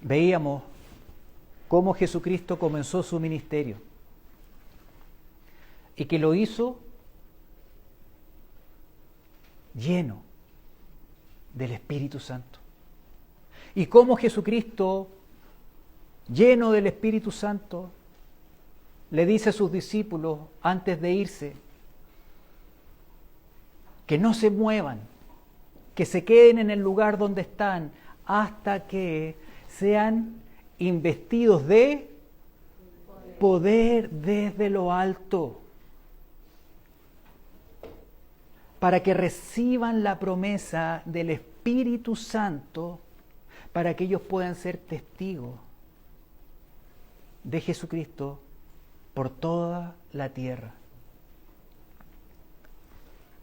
veíamos cómo Jesucristo comenzó su ministerio y que lo hizo lleno del Espíritu Santo. Y cómo Jesucristo, lleno del Espíritu Santo, le dice a sus discípulos antes de irse que no se muevan, que se queden en el lugar donde están hasta que sean investidos de poder desde lo alto, para que reciban la promesa del Espíritu Santo, para que ellos puedan ser testigos de Jesucristo por toda la tierra.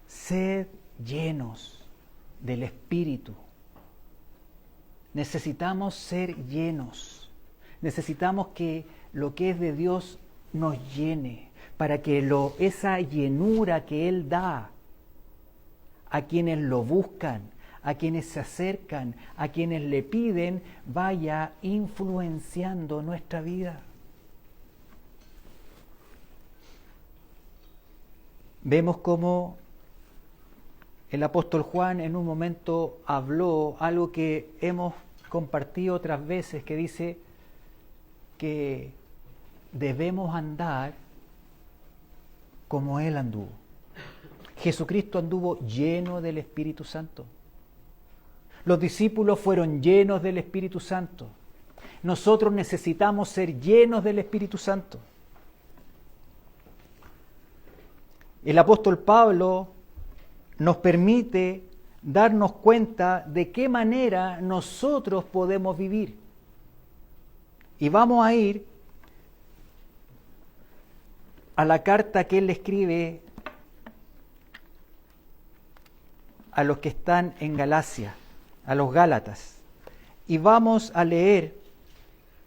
Sed llenos del Espíritu. Necesitamos ser llenos. Necesitamos que lo que es de Dios nos llene, para que esa llenura que Él da a quienes lo buscan, a quienes se acercan, a quienes le piden, vaya influenciando nuestra vida. Vemos cómo el apóstol Juan en un momento habló algo que hemos compartido otras veces, que dice que debemos andar como Él anduvo. Jesucristo anduvo lleno del Espíritu Santo. Los discípulos fueron llenos del Espíritu Santo. Nosotros necesitamos ser llenos del Espíritu Santo. El apóstol Pablo nos permite darnos cuenta de qué manera nosotros podemos vivir. Y vamos a ir a la carta que él escribe a los que están en Galacia, a los Gálatas. Y vamos a leer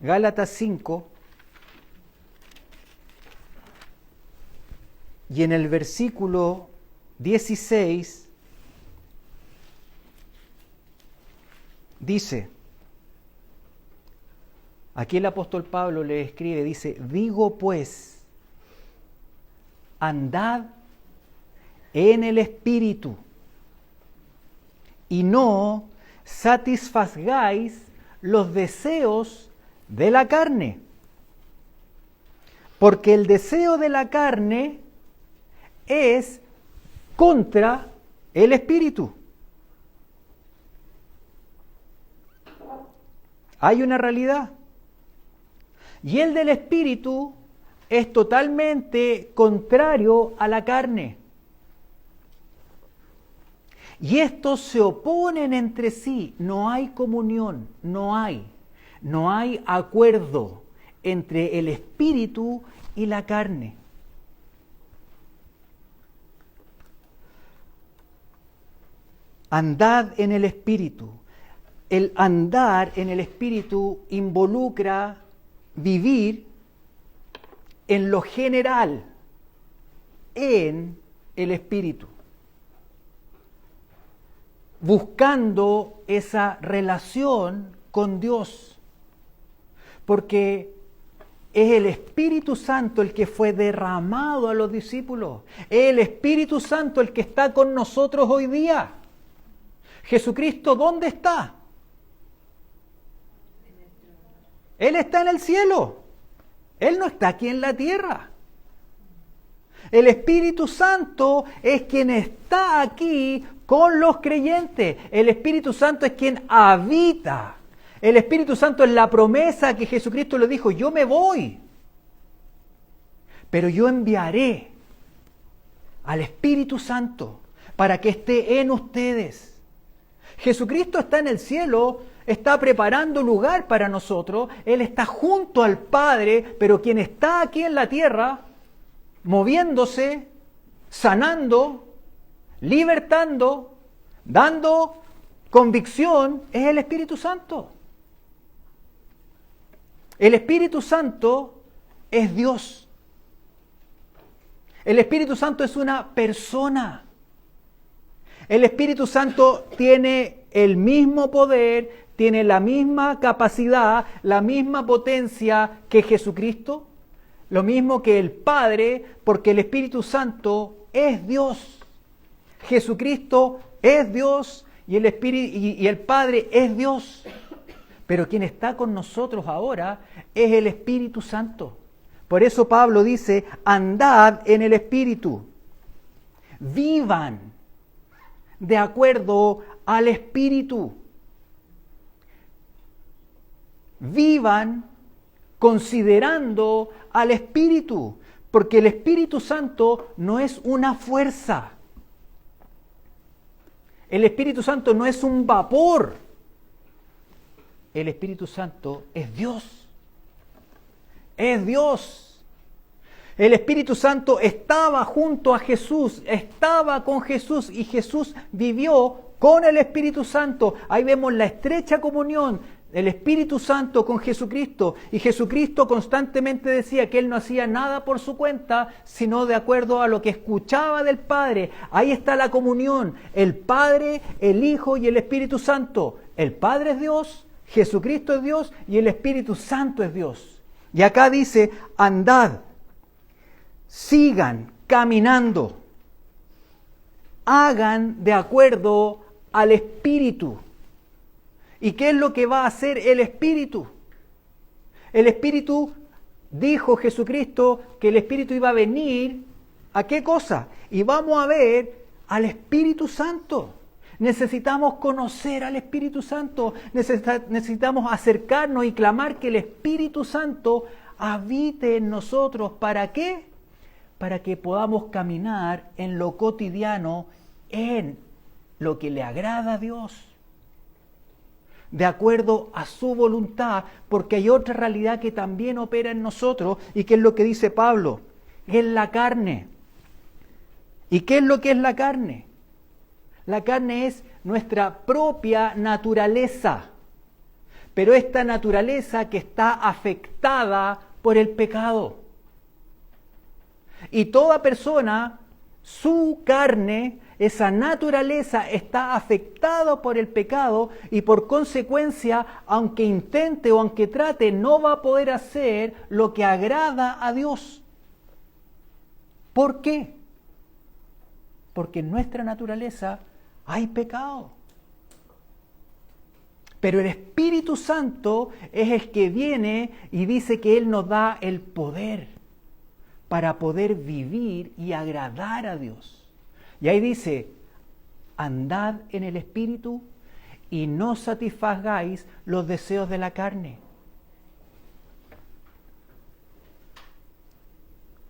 Gálatas 5, y en el versículo 16 dice, aquí el apóstol Pablo le escribe, dice, digo pues, andad en el Espíritu y no satisfagáis los deseos de la carne, porque el deseo de la carne es contra el Espíritu. Hay una realidad. Y el del Espíritu es totalmente contrario a la carne. Y estos se oponen entre sí. No hay comunión, no hay acuerdo entre el Espíritu y la carne. Andad en el Espíritu. El andar en el Espíritu involucra vivir en lo general, en el Espíritu, buscando esa relación con Dios, porque es el Espíritu Santo el que fue derramado a los discípulos, es el Espíritu Santo el que está con nosotros hoy día. Jesucristo, ¿dónde está? Él está en el cielo. Él no está aquí en la tierra. El Espíritu Santo es quien está aquí con los creyentes. El Espíritu Santo es quien habita. El Espíritu Santo es la promesa que Jesucristo le dijo, yo me voy, pero yo enviaré al Espíritu Santo para que esté en ustedes. Jesucristo está en el cielo, está preparando lugar para nosotros, Él está junto al Padre, pero quien está aquí en la tierra, moviéndose, sanando, libertando, dando convicción, es el Espíritu Santo. El Espíritu Santo es Dios. El Espíritu Santo es una persona. El Espíritu Santo tiene el mismo poder, tiene la misma capacidad, la misma potencia que Jesucristo, lo mismo que el Padre, porque el Espíritu Santo es Dios. Jesucristo es Dios y el Padre es Dios. Pero quien está con nosotros ahora es el Espíritu Santo. Por eso Pablo dice, andad en el Espíritu. Vivan de acuerdo al Espíritu. Vivan considerando al Espíritu, porque el Espíritu Santo no es una fuerza. El Espíritu Santo no es un vapor. El Espíritu Santo es Dios. Es Dios. El Espíritu Santo estaba junto a Jesús, estaba con Jesús y Jesús vivió con el Espíritu Santo. Ahí vemos la estrecha comunión del Espíritu Santo con Jesucristo. Y Jesucristo constantemente decía que Él no hacía nada por su cuenta, sino de acuerdo a lo que escuchaba del Padre. Ahí está la comunión, el Padre, el Hijo y el Espíritu Santo. El Padre es Dios, Jesucristo es Dios y el Espíritu Santo es Dios. Y acá dice, andad, sigan caminando, hagan de acuerdo al Espíritu. ¿Y qué es lo que va a hacer el Espíritu? El Espíritu, dijo Jesucristo, que el Espíritu iba a venir, ¿a qué cosa? Y vamos a ver al Espíritu Santo. Necesitamos conocer al Espíritu Santo, necesitamos acercarnos y clamar que el Espíritu Santo habite en nosotros. ¿Para qué? Para que podamos caminar en lo cotidiano, en lo que le agrada a Dios, de acuerdo a su voluntad, porque hay otra realidad que también opera en nosotros, y que es lo que dice Pablo, es la carne. ¿Y qué es lo que es la carne? La carne es nuestra propia naturaleza, pero esta naturaleza que está afectada por el pecado. Y toda persona, su carne, esa naturaleza está afectada por el pecado y por consecuencia, aunque intente o aunque trate, no va a poder hacer lo que agrada a Dios. ¿Por qué? Porque en nuestra naturaleza hay pecado. Pero el Espíritu Santo es el que viene y dice que Él nos da el poder para poder vivir y agradar a Dios. Y ahí dice, andad en el Espíritu y no satisfagáis los deseos de la carne.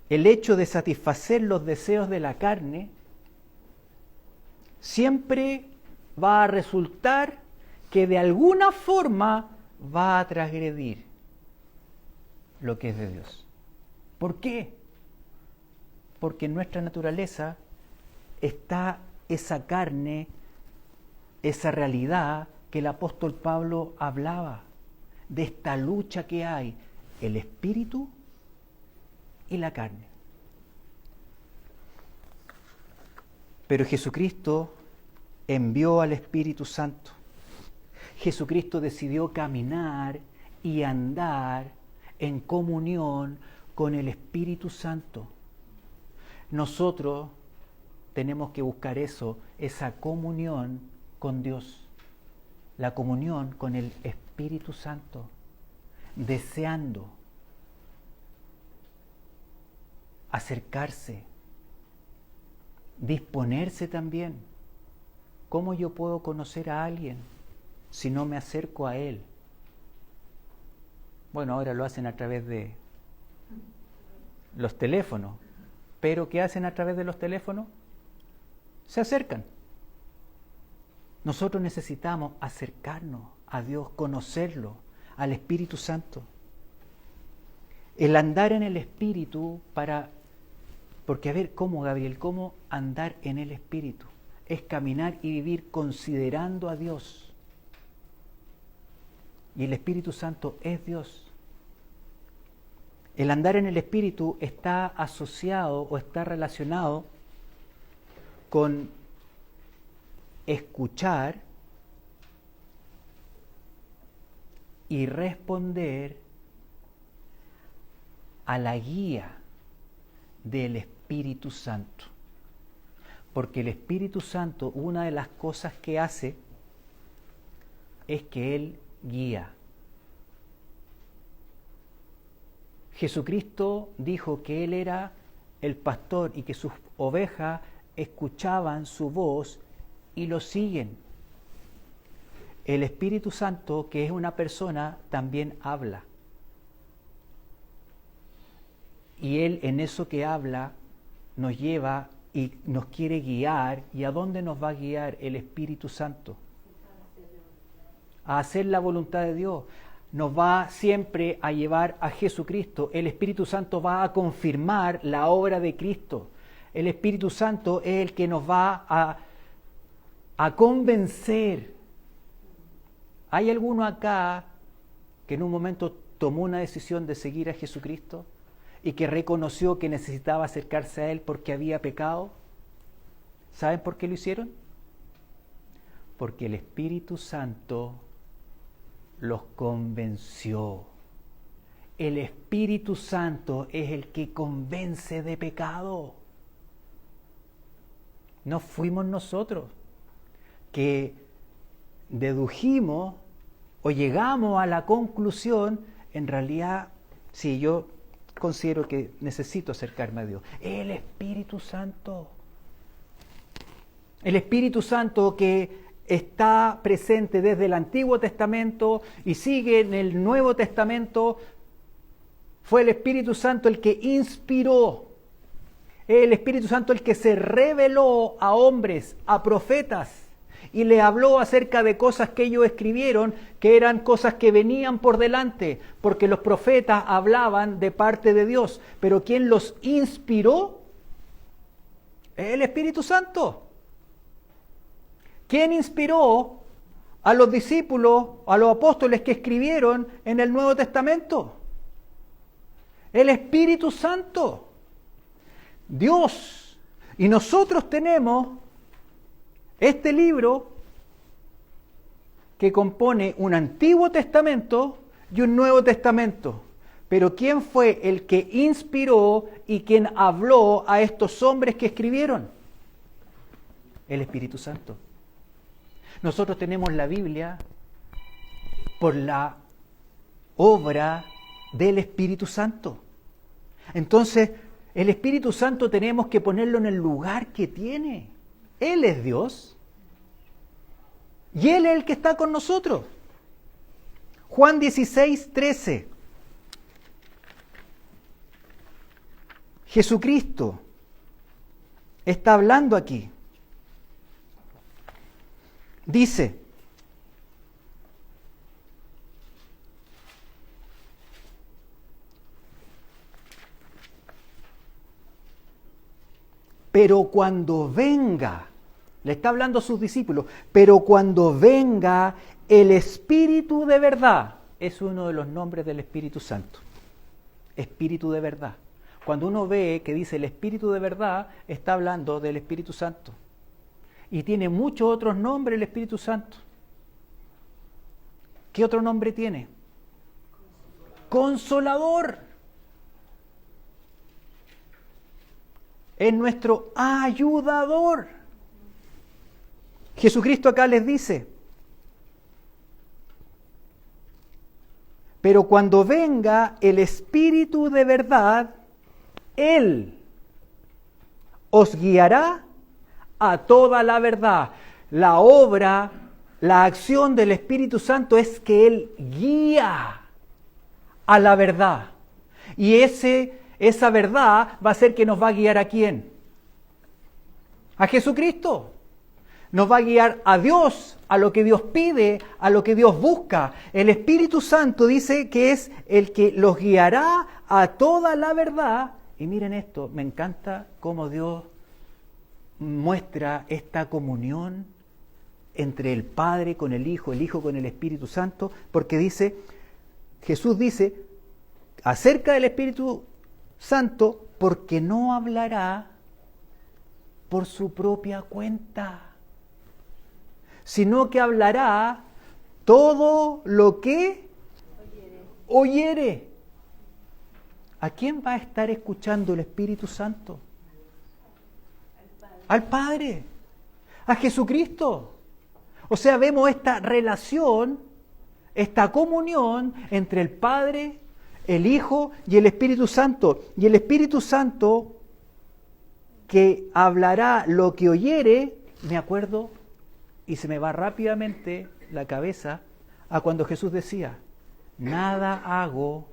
El hecho de satisfacer los deseos de la carne siempre va a resultar que de alguna forma va a transgredir lo que es de Dios. ¿Por qué? Porque en nuestra naturaleza está esa carne, esa realidad que el apóstol Pablo hablaba, de esta lucha que hay, el espíritu y la carne. Pero Jesucristo envió al Espíritu Santo. Jesucristo decidió caminar y andar en comunión con el Espíritu Santo. Nosotros tenemos que buscar eso, esa comunión con Dios, la comunión con el Espíritu Santo, deseando acercarse, disponerse también. ¿Cómo yo puedo conocer a alguien si no me acerco a él? Bueno, ahora lo hacen a través de los teléfonos, pero ¿qué hacen a través de los teléfonos? Se acercan. Nosotros necesitamos acercarnos a Dios, conocerlo, al Espíritu Santo. El andar en el Espíritu porque a ver, ¿cómo, Gabriel? ¿Cómo andar en el Espíritu? Es caminar y vivir considerando a Dios. Y el Espíritu Santo es Dios. El andar en el Espíritu está asociado o está relacionado con escuchar y responder a la guía del Espíritu Santo. Porque el Espíritu Santo, una de las cosas que hace es que Él guía. Jesucristo dijo que Él era el pastor y que sus ovejas escuchaban su voz y lo siguen. El Espíritu Santo, que es una persona, también habla. Y Él en eso que habla nos lleva y nos quiere guiar. ¿Y a dónde nos va a guiar el Espíritu Santo? A hacer la voluntad de Dios. Nos va siempre a llevar a Jesucristo. El Espíritu Santo va a confirmar la obra de Cristo. El Espíritu Santo es el que nos va a convencer. ¿Hay alguno acá que en un momento tomó una decisión de seguir a Jesucristo y que reconoció que necesitaba acercarse a Él porque había pecado? ¿Saben por qué lo hicieron? Porque el Espíritu Santo los convenció. El Espíritu Santo es el que convence de pecado. No fuimos nosotros que dedujimos o llegamos a la conclusión, en realidad, sí, yo considero que necesito acercarme a Dios. El Espíritu Santo. El Espíritu Santo que está presente desde el Antiguo Testamento y sigue en el Nuevo Testamento, fue el Espíritu Santo el que inspiró, el Espíritu Santo el que se reveló a hombres, a profetas, y le habló acerca de cosas que ellos escribieron, que eran cosas que venían por delante, porque los profetas hablaban de parte de Dios, pero quien los inspiró es el Espíritu Santo. ¿Quién inspiró a los discípulos, a los apóstoles que escribieron en el Nuevo Testamento? El Espíritu Santo. Dios. Y nosotros tenemos este libro que compone un Antiguo Testamento y un Nuevo Testamento. Pero ¿quién fue el que inspiró y quien habló a estos hombres que escribieron? El Espíritu Santo. Nosotros tenemos la Biblia por la obra del Espíritu Santo. Entonces, el Espíritu Santo tenemos que ponerlo en el lugar que tiene. Él es Dios. Y Él es el que está con nosotros. Juan 16:13. Jesucristo está hablando aquí. Dice, pero cuando venga, le está hablando a sus discípulos, pero cuando venga el Espíritu de verdad, es uno de los nombres del Espíritu Santo, Espíritu de verdad. Cuando uno ve que dice el Espíritu de verdad, está hablando del Espíritu Santo. Y tiene muchos otros nombres el Espíritu Santo. ¿Qué otro nombre tiene? Consolador. Es nuestro ayudador. Jesucristo acá les dice, pero cuando venga el Espíritu de verdad, Él os guiará a toda la verdad. La obra, la acción del Espíritu Santo es que Él guía a la verdad. Y esa verdad va a ser que nos va a guiar ¿a quién? A Jesucristo. Nos va a guiar a Dios, a lo que Dios pide, a lo que Dios busca. El Espíritu Santo dice que es el que los guiará a toda la verdad. Y miren esto, me encanta cómo Dios muestra esta comunión entre el Padre con el Hijo con el Espíritu Santo, porque dice, Jesús dice acerca del Espíritu Santo, porque no hablará por su propia cuenta, sino que hablará todo lo que oyere. ¿A quién va a estar escuchando el Espíritu Santo? Al Padre, a Jesucristo. O sea, vemos esta relación, esta comunión entre el Padre, el Hijo y el Espíritu Santo. Y el Espíritu Santo que hablará lo que oyere, me acuerdo, y se me va rápidamente la cabeza, a cuando Jesús decía, nada hago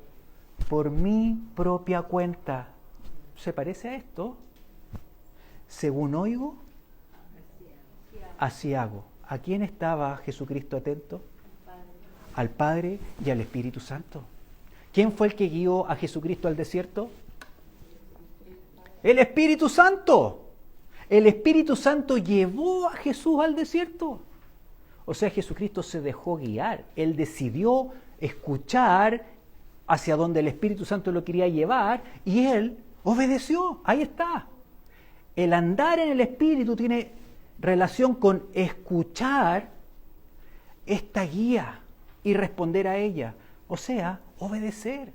por mi propia cuenta. ¿Se parece a esto? Según oigo, así hago. ¿A quién estaba Jesucristo atento? Al Padre y al Espíritu Santo. ¿Quién fue el que guió a Jesucristo al desierto? El Espíritu Santo. El Espíritu Santo llevó a Jesús al desierto. O sea, Jesucristo se dejó guiar. Él decidió escuchar hacia donde el Espíritu Santo lo quería llevar y él obedeció. Ahí está. El andar en el Espíritu tiene relación con escuchar esta guía y responder a ella. O sea, obedecer.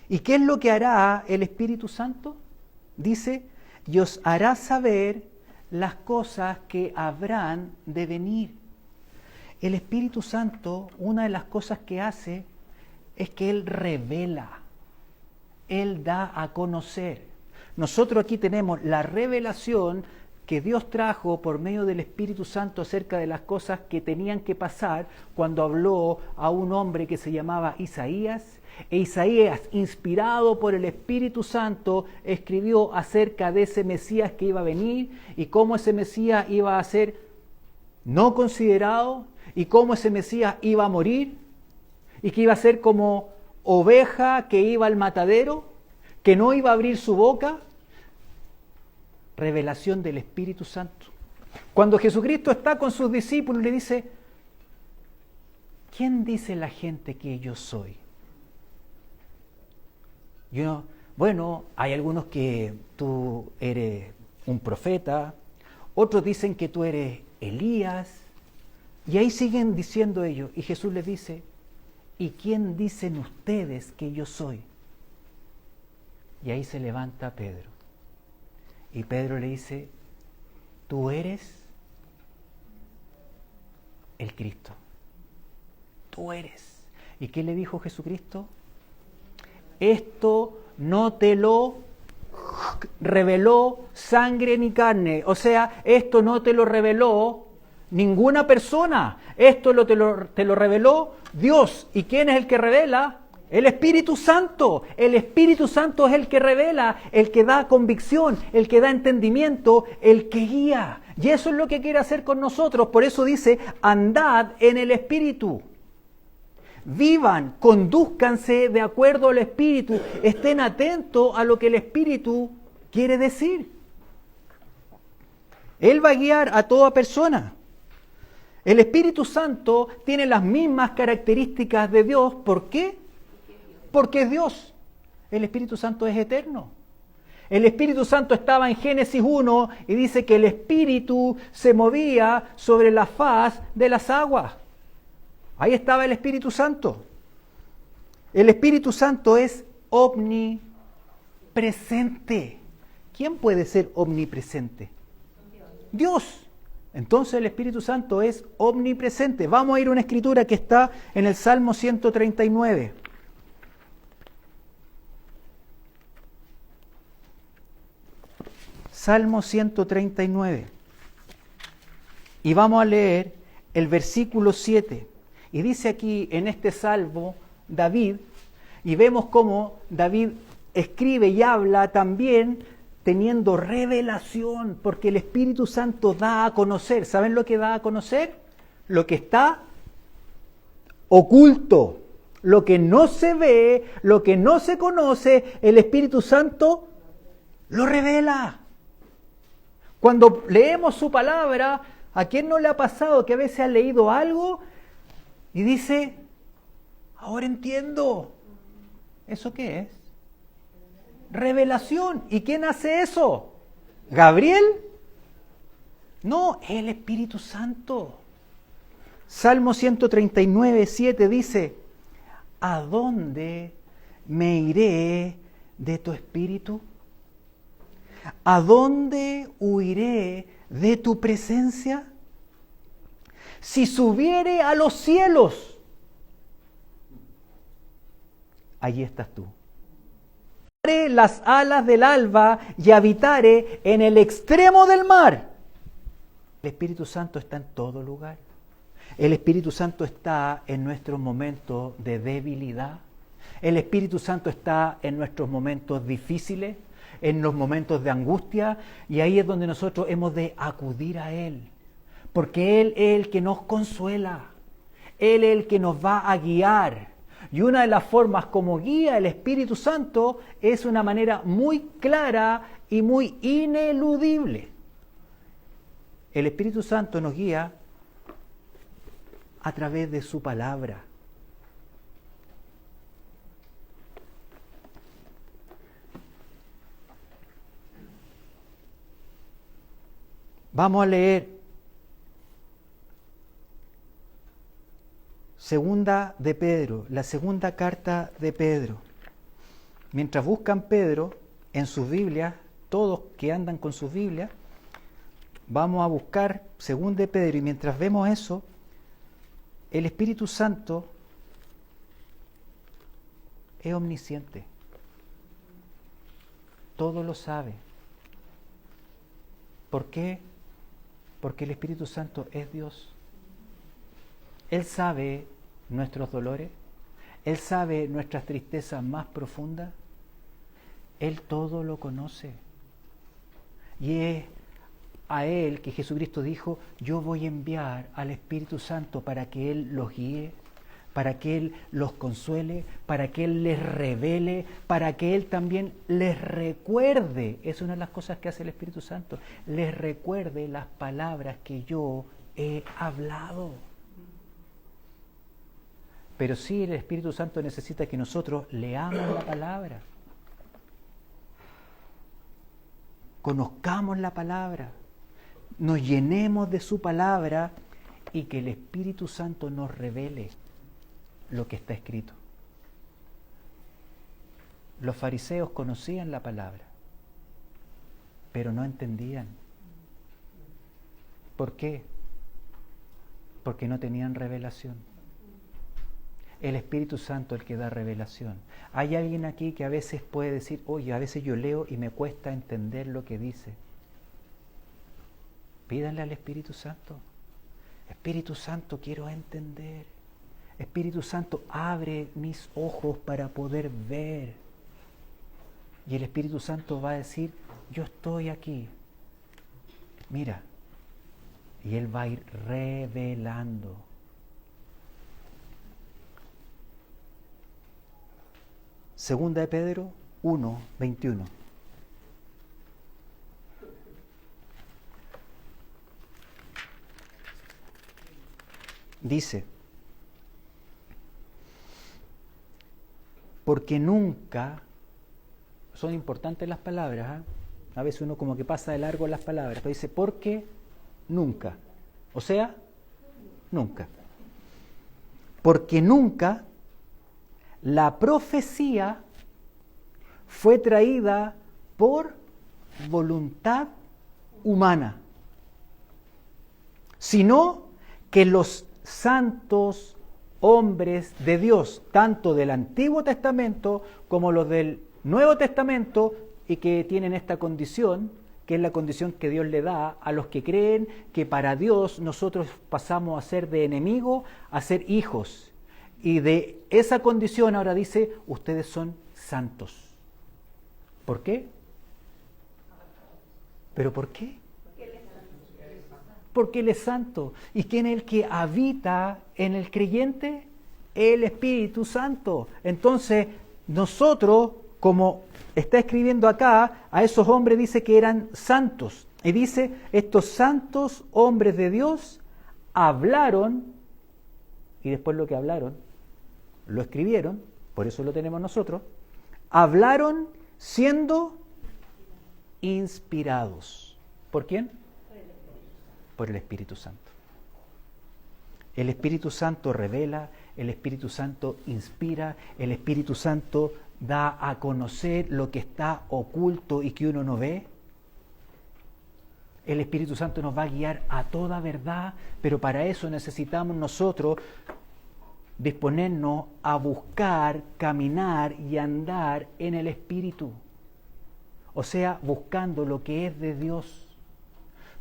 ¿Y qué es lo que hará el Espíritu Santo? Dice, y os hará saber las cosas que habrán de venir. El Espíritu Santo, una de las cosas que hace es que Él revela, Él da a conocer. Nosotros aquí tenemos la revelación que Dios trajo por medio del Espíritu Santo acerca de las cosas que tenían que pasar cuando habló a un hombre que se llamaba Isaías. E Isaías, inspirado por el Espíritu Santo, escribió acerca de ese Mesías que iba a venir y cómo ese Mesías iba a ser no considerado y cómo ese Mesías iba a morir y que iba a ser como oveja que iba al matadero, que no iba a abrir su boca. Revelación del Espíritu Santo. Cuando Jesucristo está con sus discípulos le dice, ¿quién dice la gente que yo soy? Bueno, hay algunos que tú eres un profeta, otros dicen que tú eres Elías, y ahí siguen diciendo ellos, y Jesús les dice, ¿y quién dicen ustedes que yo soy? Y ahí se levanta Pedro, y Pedro le dice, tú eres el Cristo, tú eres. ¿Y qué le dijo Jesucristo? Esto no te lo reveló sangre ni carne. O sea, esto no te lo reveló ninguna persona. Esto te lo reveló Dios. ¿Y quién es el que revela? El Espíritu Santo. El Espíritu Santo es el que revela, el que da convicción, el que da entendimiento, el que guía. Y eso es lo que quiere hacer con nosotros. Por eso dice, andad en el Espíritu. Vivan, condúzcanse de acuerdo al Espíritu, estén atentos a lo que el Espíritu quiere decir. Él va a guiar a toda persona. El Espíritu Santo tiene las mismas características de Dios. ¿Por qué? Porque es Dios. El Espíritu Santo es eterno. El Espíritu Santo estaba en Génesis 1 y dice que el Espíritu se movía sobre la faz de las aguas. Ahí estaba el Espíritu Santo. El Espíritu Santo es omnipresente. ¿Quién puede ser omnipresente? Dios. Entonces el Espíritu Santo es omnipresente. Vamos a ir a una escritura que está en el Salmo 139. Salmo 139. Y vamos a leer el versículo 7. Y dice aquí en este salmo David, y vemos cómo David escribe y habla también teniendo revelación, porque el Espíritu Santo da a conocer. ¿Saben lo que da a conocer? Lo que está oculto, lo que no se ve, lo que no se conoce, el Espíritu Santo lo revela. Cuando leemos su palabra, ¿a quién no le ha pasado que a veces ha leído algo y dice, ahora entiendo? ¿Eso qué es? Revelación. ¿Y quién hace eso? ¿Gabriel? No, el Espíritu Santo. Salmo 139, 7 dice, ¿a dónde me iré de tu espíritu? ¿A dónde huiré de tu presencia? Si subiere a los cielos, allí estás tú. Tomaré las alas del alba y habitaré en el extremo del mar. El Espíritu Santo está en todo lugar. El Espíritu Santo está en nuestros momentos de debilidad. El Espíritu Santo está en nuestros momentos difíciles, en los momentos de angustia, y ahí es donde nosotros hemos de acudir a Él. Porque Él es el que nos consuela. Él es el que nos va a guiar. Y una de las formas como guía el Espíritu Santo es una manera muy clara y muy ineludible. El Espíritu Santo nos guía a través de su palabra. Vamos a leer Segunda de Pedro, la segunda carta de Pedro. Mientras buscan Pedro en sus Biblias, todos que andan con sus Biblias, vamos a buscar Segunda de Pedro, y mientras vemos eso, el Espíritu Santo es omnisciente. Todo lo sabe. ¿Por qué? Porque el Espíritu Santo es Dios. Él sabe nuestros dolores, Él sabe nuestras tristezas más profundas, Él todo lo conoce. Y es a Él que Jesucristo dijo, yo voy a enviar al Espíritu Santo para que Él los guíe, para que Él los consuele, para que Él les revele, para que Él también les recuerde. Es una de las cosas que hace el Espíritu Santo, les recuerde las palabras que yo he hablado. Pero sí, el Espíritu Santo necesita que nosotros leamos la palabra, conozcamos la palabra, nos llenemos de su palabra y que el Espíritu Santo nos revele lo que está escrito. Los fariseos conocían la palabra, pero no entendían. ¿Por qué? Porque no tenían revelación. El Espíritu Santo es el que da revelación. Hay alguien aquí que a veces puede decir, oye, a veces yo leo y me cuesta entender lo que dice. Pídanle al Espíritu Santo. Espíritu Santo, quiero entender. Espíritu Santo, abre mis ojos para poder ver. Y el Espíritu Santo va a decir, yo estoy aquí. Mira. Y Él va a ir revelando. Segunda de Pedro 1, 21. Dice, porque nunca, son importantes las palabras, ¿eh? A veces uno como que pasa de largo las palabras, pero dice, porque nunca, o sea, nunca. Porque nunca la profecía fue traída por voluntad humana, sino que los santos hombres de Dios, tanto del Antiguo Testamento como los del Nuevo Testamento, y que tienen esta condición, que es la condición que Dios le da a los que creen que para Dios nosotros pasamos a ser de enemigo a ser hijos. Y de esa condición ahora dice, ustedes son santos. ¿Por qué? ¿Pero por qué? Porque Él es santo. ¿Y quién es el que habita en el creyente? El Espíritu Santo. Entonces, nosotros, como está escribiendo acá, a esos hombres dice que eran santos. Y dice, estos santos hombres de Dios hablaron, y después lo que hablaron, lo escribieron, por eso lo tenemos nosotros, hablaron siendo inspirados. ¿Por quién? Por el Espíritu Santo. El Espíritu Santo revela, el Espíritu Santo inspira, el Espíritu Santo da a conocer lo que está oculto y que uno no ve. El Espíritu Santo nos va a guiar a toda verdad, pero para eso necesitamos nosotros disponernos a buscar, caminar y andar en el Espíritu. O sea, buscando lo que es de Dios,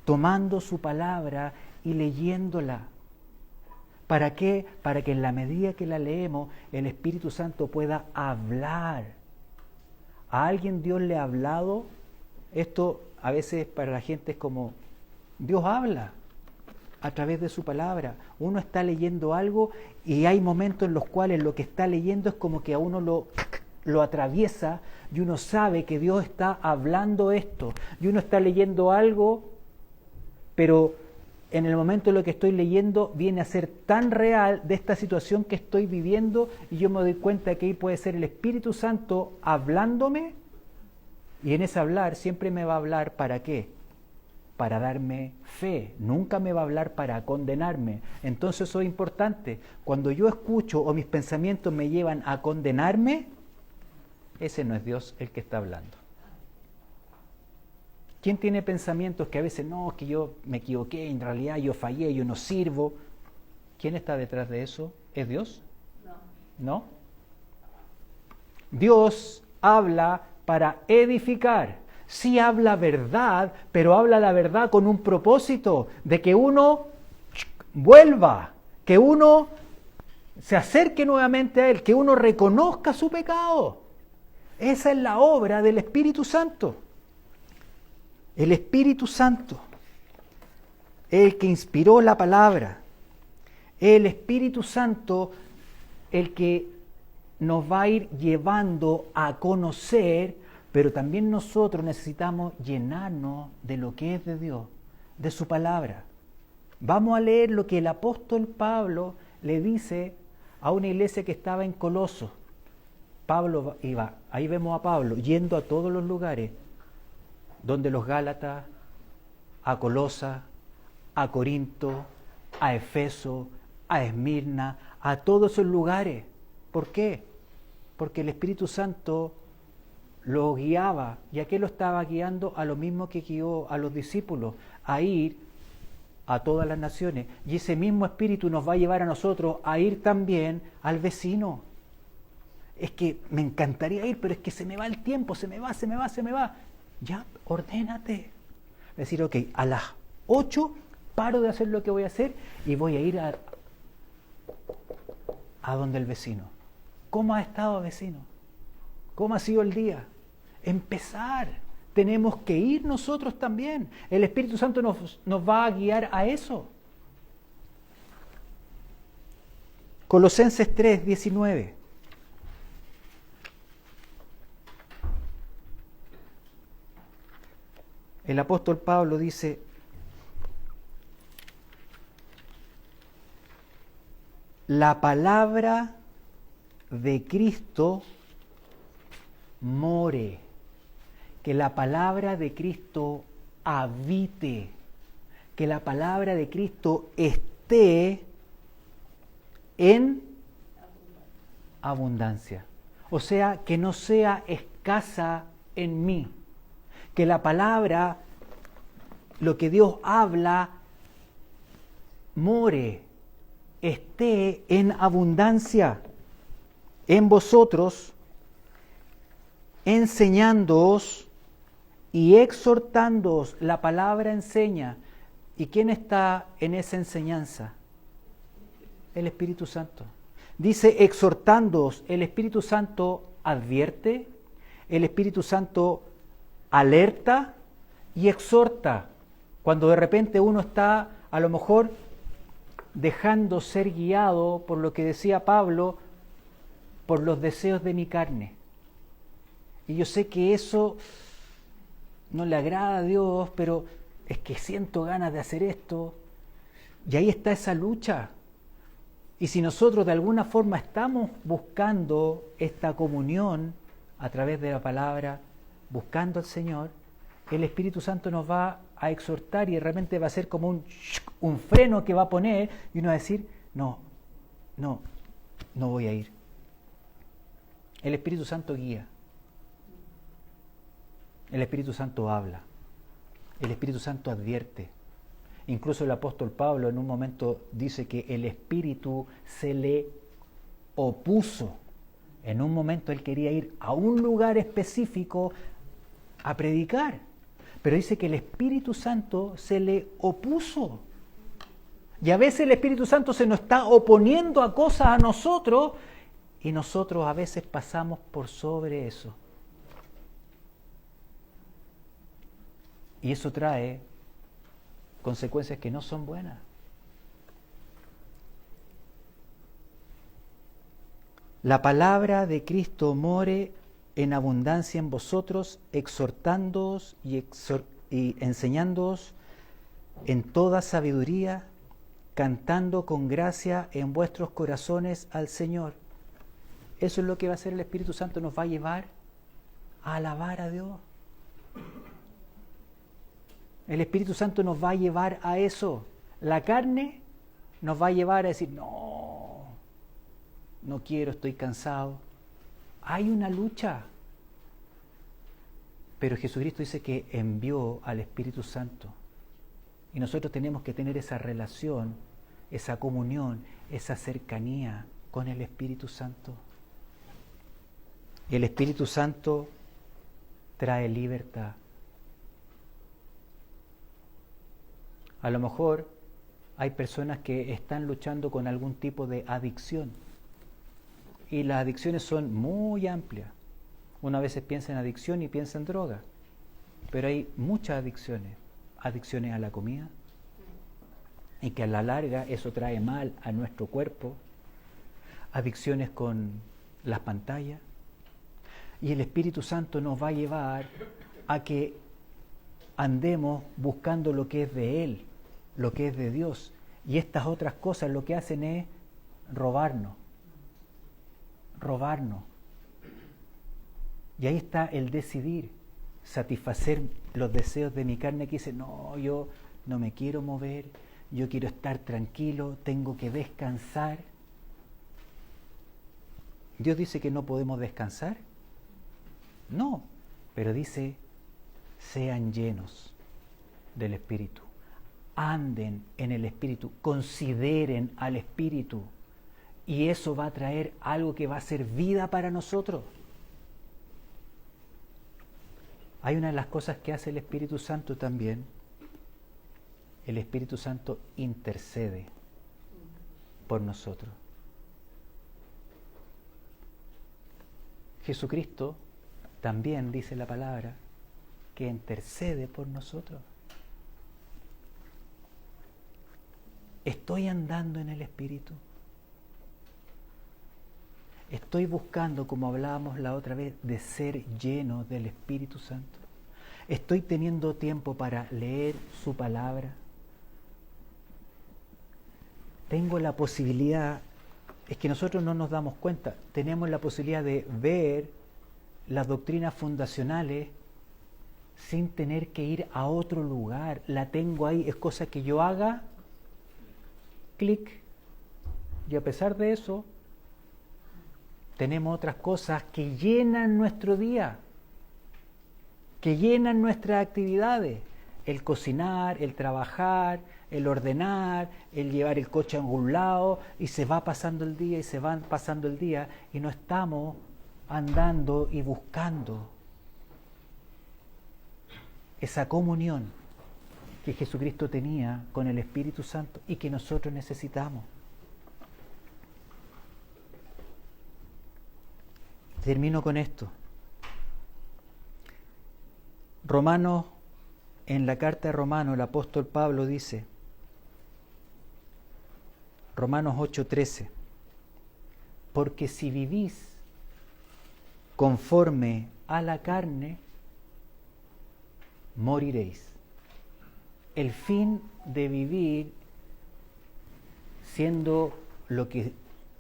tomando su palabra y leyéndola. ¿Para qué? Para que en la medida que la leemos, el Espíritu Santo pueda hablar. ¿A alguien Dios le ha hablado? Esto a veces para la gente es como, Dios habla a través de su palabra. Uno está leyendo algo y hay momentos en los cuales lo que está leyendo es como que a uno lo atraviesa y uno sabe que Dios está hablando esto. Y uno está leyendo algo, pero en el momento en lo que estoy leyendo viene a ser tan real de esta situación que estoy viviendo y yo me doy cuenta que ahí puede ser el Espíritu Santo hablándome, y en ese hablar siempre me va a hablar ¿para qué? Para darme fe, nunca me va a hablar para condenarme. Entonces eso es importante. Cuando yo escucho o mis pensamientos me llevan a condenarme, ese no es Dios el que está hablando. ¿Quién tiene pensamientos que a veces no, que yo me equivoqué, en realidad yo fallé, yo no sirvo? ¿Quién está detrás de eso? ¿Es Dios? No. Dios habla para edificar. Sí habla verdad, pero habla la verdad con un propósito de que uno vuelva, que uno se acerque nuevamente a Él, que uno reconozca su pecado. Esa es la obra del Espíritu Santo. El Espíritu Santo, el que inspiró la palabra, el Espíritu Santo, el que nos va a ir llevando a conocer, pero también nosotros necesitamos llenarnos de lo que es de Dios, de su palabra. Vamos a leer lo que el apóstol Pablo le dice a una iglesia que estaba en Coloso. Pablo iba, ahí vemos a Pablo yendo a todos los lugares, donde los Gálatas, a Colosa, a Corinto, a Efeso, a Esmirna, a todos esos lugares. ¿Por qué? Porque el Espíritu Santo lo guiaba. ¿Y a qué lo estaba guiando? A lo mismo que guió a los discípulos, a ir a todas las naciones. Y ese mismo Espíritu nos va a llevar a nosotros a ir también al vecino. Es que me encantaría ir, pero es que se me va el tiempo, se me va. Ya, ordénate. Decir, ok, a las 8 paro de hacer lo que voy a hacer y voy a ir a donde el vecino. ¿Cómo ha estado, vecino? ¿Cómo ha sido el día? Empezar. Tenemos que ir nosotros también. El Espíritu Santo nos va a guiar a eso. Colosenses 3:19. El apóstol Pablo dice, la palabra de Cristo more, que la palabra de Cristo habite, que la palabra de Cristo esté en abundancia. O sea, que no sea escasa en mí. Que la palabra, lo que Dios habla, more, esté en abundancia en vosotros, enseñándoos y exhortándoos. La palabra enseña. ¿Y quién está en esa enseñanza? El Espíritu Santo. Dice exhortándoos. El Espíritu Santo advierte, el Espíritu Santo alerta y exhorta. Cuando de repente uno está a lo mejor dejando ser guiado por lo que decía Pablo, por los deseos de mi carne. Y yo sé que eso no le agrada a Dios, pero es que siento ganas de hacer esto. Y ahí está esa lucha. Y si nosotros de alguna forma estamos buscando esta comunión a través de la palabra, buscando al Señor, el Espíritu Santo nos va a exhortar y de repente va a ser como un freno que va a poner y uno va a decir, no voy a ir. El Espíritu Santo guía. El Espíritu Santo habla. El Espíritu Santo advierte. Incluso el apóstol Pablo en un momento dice que el Espíritu se le opuso. En un momento él quería ir a un lugar específico a predicar, pero dice que el Espíritu Santo se le opuso. Y a veces el Espíritu Santo se nos está oponiendo a cosas a nosotros y nosotros a veces pasamos por sobre eso. Y eso trae consecuencias que no son buenas. La palabra de Cristo more en abundancia en vosotros, exhortándoos y enseñándoos en toda sabiduría, cantando con gracia en vuestros corazones al Señor. Eso es lo que va a hacer el Espíritu Santo, nos va a llevar a alabar a Dios. El Espíritu Santo nos va a llevar a eso. La carne nos va a llevar a decir, no quiero, estoy cansado. Hay una lucha. Pero Jesucristo dice que envió al Espíritu Santo. Y nosotros tenemos que tener esa relación, esa comunión, esa cercanía con el Espíritu Santo. Y el Espíritu Santo trae libertad. A lo mejor hay personas que están luchando con algún tipo de adicción. Y las adicciones son muy amplias. Una vez piensa en adicción y piensa en droga. Pero hay muchas adicciones. Adicciones a la comida. Y que a la larga eso trae mal a nuestro cuerpo. Adicciones con las pantallas. Y el Espíritu Santo nos va a llevar a que andemos buscando lo que es de Él, lo que es de Dios. Y estas otras cosas lo que hacen es robarnos. Y ahí está el decidir, satisfacer los deseos de mi carne que dice, no, yo no me quiero mover, yo quiero estar tranquilo, tengo que descansar. ¿Dios dice que no podemos descansar? No, pero dice, sean llenos del Espíritu, anden en el Espíritu, consideren al Espíritu, y eso va a traer algo que va a ser vida para nosotros. Hay una de las cosas que hace el Espíritu Santo también. El Espíritu Santo intercede por nosotros. Jesucristo también dice la palabra que intercede por nosotros. ¿Estoy andando en el Espíritu? Estoy buscando, como hablábamos la otra vez, de ser lleno del Espíritu Santo. Estoy teniendo tiempo para leer su palabra. Tengo la posibilidad, es que nosotros no nos damos cuenta, tenemos la posibilidad de ver las doctrinas fundacionales sin tener que ir a otro lugar. La tengo ahí, es cosa que yo haga, clic, y a pesar de eso, tenemos otras cosas que llenan nuestro día, que llenan nuestras actividades. El cocinar, el trabajar, el ordenar, el llevar el coche a algún lado, y se va pasando el día y se van pasando el día y no estamos andando y buscando esa comunión que Jesucristo tenía con el Espíritu Santo y que nosotros necesitamos. Termino con esto. Romanos, en la carta de Romanos, el apóstol Pablo dice, Romanos 8:13, porque si vivís conforme a la carne, moriréis. El fin de vivir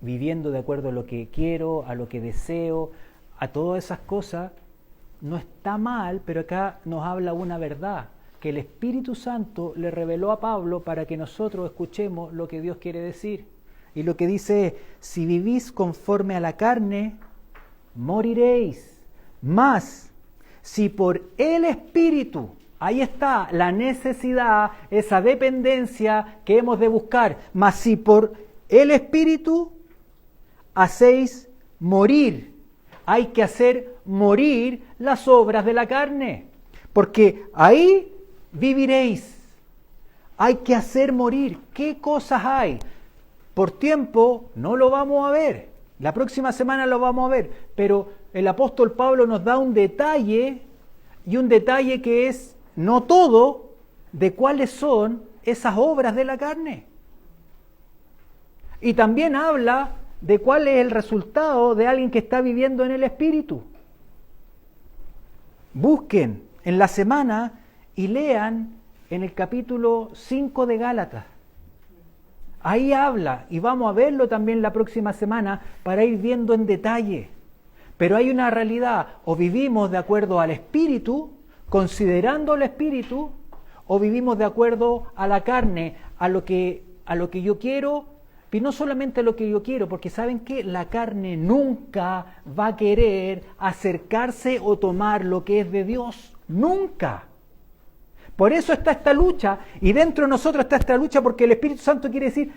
viviendo de acuerdo a lo que quiero, a lo que deseo, a todas esas cosas, no está mal, pero acá nos habla una verdad, que el Espíritu Santo le reveló a Pablo para que nosotros escuchemos lo que Dios quiere decir. Y lo que dice es, si vivís conforme a la carne, moriréis. Mas, si por el Espíritu, ahí está la necesidad, esa dependencia que hemos de buscar, mas si por el Espíritu hacéis morir, hay que hacer morir las obras de la carne, porque ahí viviréis. Hay que hacer morir. ¿Qué cosas hay? Por tiempo no lo vamos a ver. La próxima semana lo vamos a ver. Pero el apóstol Pablo nos da un detalle, y un detalle que es no todo, de cuáles son esas obras de la carne. Y también habla de cuál es el resultado de alguien que está viviendo en el Espíritu. Busquen en la semana y lean en el capítulo 5 de Gálatas. Ahí habla, y vamos a verlo también la próxima semana para ir viendo en detalle. Pero hay una realidad, o vivimos de acuerdo al Espíritu, considerando el Espíritu, o vivimos de acuerdo a la carne, a lo que yo quiero, y no solamente a lo que yo quiero, porque ¿saben qué? La carne nunca va a querer acercarse o tomar lo que es de Dios, nunca. Por eso está esta lucha, y dentro de nosotros está esta lucha, porque el Espíritu Santo quiere decir,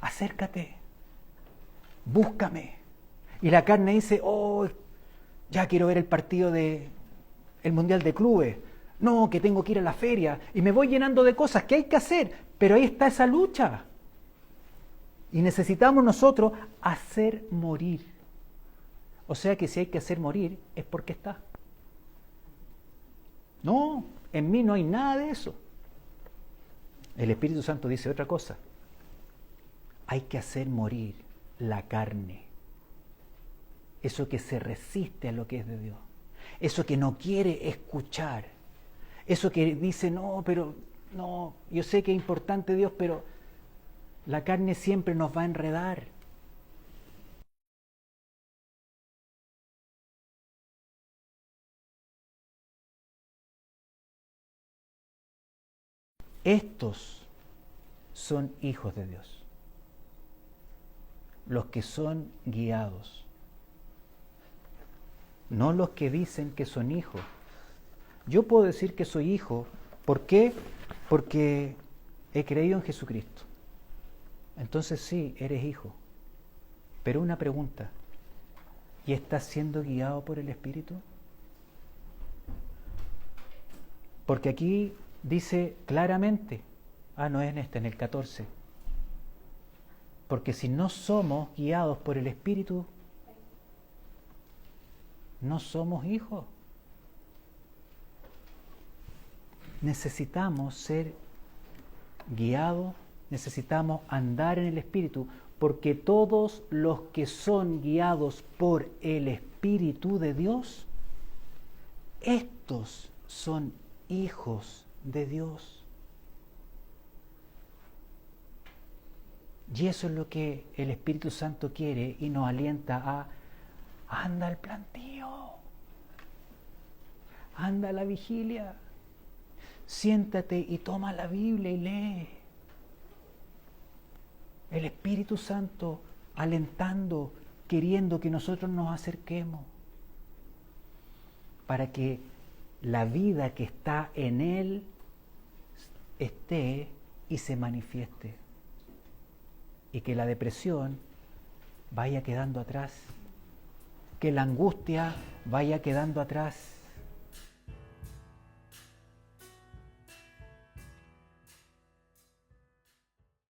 acércate, búscame. Y la carne dice, oh, ya quiero ver el partido del Mundial de Clubes, no, que tengo que ir a la feria, y me voy llenando de cosas que hay que hacer, pero ahí está esa lucha. Y necesitamos nosotros hacer morir. O sea que si hay que hacer morir, es porque está. No, en mí no hay nada de eso. El Espíritu Santo dice otra cosa. Hay que hacer morir la carne. Eso que se resiste a lo que es de Dios. Eso que no quiere escuchar. Eso que dice, no, pero no, yo sé que es importante Dios, pero la carne siempre nos va a enredar. Estos son hijos de Dios, los que son guiados, no los que dicen que son hijos. Yo puedo decir que soy hijo, ¿por qué? Porque he creído en Jesucristo. Entonces sí, eres hijo. Pero una pregunta, ¿y estás siendo guiado por el Espíritu? Porque aquí dice claramente, no es en el 14, porque si no somos guiados por el Espíritu, no somos hijos. Necesitamos ser guiados, necesitamos andar en el Espíritu, porque todos los que son guiados por el Espíritu de Dios, estos son hijos de Dios. Y eso es lo que el Espíritu Santo quiere y nos alienta a anda al plantío, anda a la vigilia, siéntate y toma la Biblia y lee. El Espíritu Santo alentando, queriendo que nosotros nos acerquemos para que la vida que está en Él esté y se manifieste. Y que la depresión vaya quedando atrás, que la angustia vaya quedando atrás,